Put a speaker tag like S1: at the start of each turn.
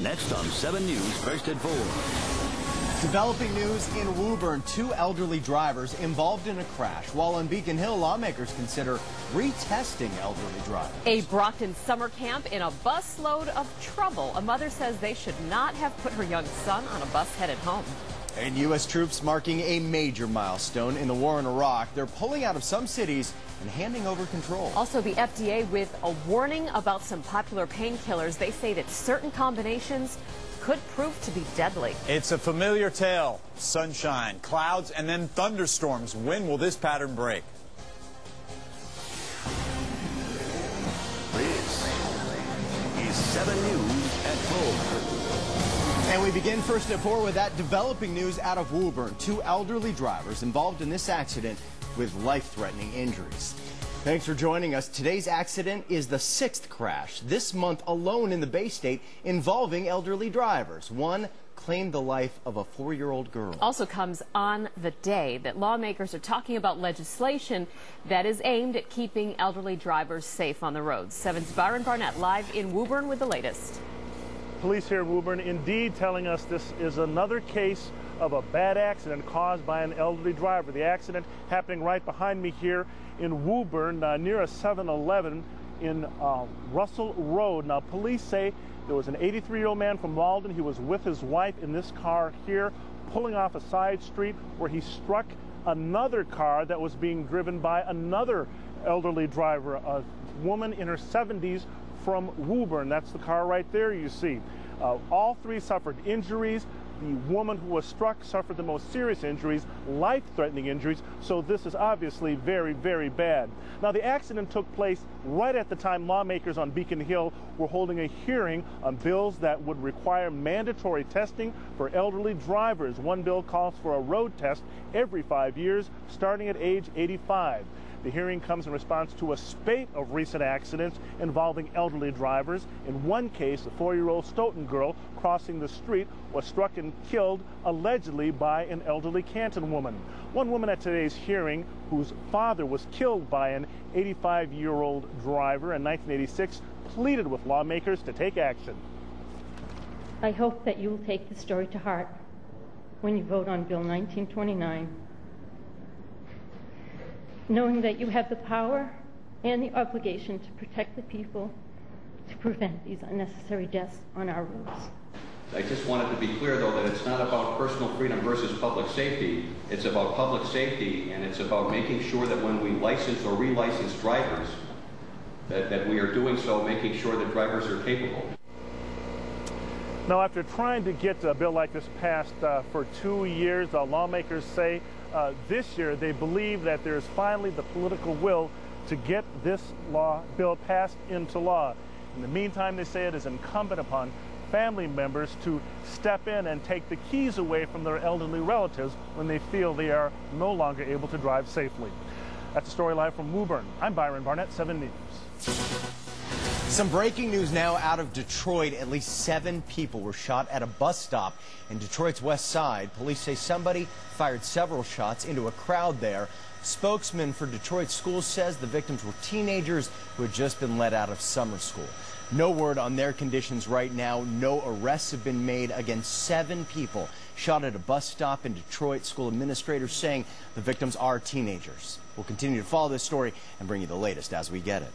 S1: Next on 7 News, first at 4.
S2: Developing news in Woburn, 2 elderly drivers involved in a crash, while on Beacon Hill, lawmakers consider retesting elderly drivers.
S3: A Brockton summer camp in a busload of trouble. A mother says they should not have put her young son on a bus headed home.
S2: And U.S. troops marking a major milestone in the war in Iraq. They're pulling out of some cities and handing over control.
S3: Also, the FDA with a warning about some popular painkillers. They say that certain combinations could prove to be deadly.
S4: It's a familiar tale. Sunshine, clouds, and then thunderstorms. When will this pattern break?
S1: This is 7 News at 4.
S2: And we begin first at 4 with that developing news out of Woburn. 2 elderly drivers involved in this accident with life-threatening injuries. Thanks for joining us. Today's accident is the 6th crash this month alone in the Bay State involving elderly drivers. One claimed the life of a 4-year-old girl.
S3: Also comes on the day that lawmakers are talking about legislation that is aimed at keeping elderly drivers safe on the roads. 7's Byron Barnett live in Woburn with the latest.
S5: Police here in Woburn indeed telling us this is another case of a bad accident caused by an elderly driver. The accident happening right behind me here in Woburn near a 7-Eleven in Russell Road. Now, police say there was an 83-year-old man from Malden. He was with his wife in this car here, pulling off a side street where he struck another car that was being driven by another elderly driver, a woman in her 70s from Woburn. That's the car right there you see. All 3 suffered injuries. The woman who was struck suffered the most serious injuries, life-threatening injuries, so this is obviously very, very bad. Now, the accident took place right at the time lawmakers on Beacon Hill were holding a hearing on bills that would require mandatory testing for elderly drivers. One bill calls for a road test every 5 years, starting at age 85. The hearing comes in response to a spate of recent accidents involving elderly drivers. In one case, a 4-year-old Stoughton girl crossing the street was struck and killed allegedly by an elderly Canton woman. One woman at today's hearing whose father was killed by an 85-year-old driver in 1986 pleaded with lawmakers to take action.
S6: I hope that you will take the story to heart when you vote on Bill 1929. Knowing that you have the power and the obligation to protect the people to prevent these unnecessary deaths on our roads.
S7: I just wanted to be clear, though, that it's not about personal freedom versus public safety. It's about public safety, and it's about making sure that when we license or relicense drivers, that we are doing so making sure that drivers are capable.
S5: Now, after trying to get a bill like this passed for 2 years, lawmakers say this year they believe that there's finally the political will to get this bill passed into law. In the meantime, they say it is incumbent upon family members to step in and take the keys away from their elderly relatives when they feel they are no longer able to drive safely. That's a story live from Woburn. I'm Byron Barnett, 7 News.
S2: Some breaking news now out of Detroit. At least 7 people were shot at a bus stop in Detroit's west side. Police say somebody fired several shots into a crowd there. Spokesman for Detroit schools says the victims were teenagers who had just been let out of summer school. No word on their conditions right now. No arrests have been made against 7 people shot at a bus stop in Detroit. School administrators saying the victims are teenagers. We'll continue to follow this story and bring you the latest as we get it.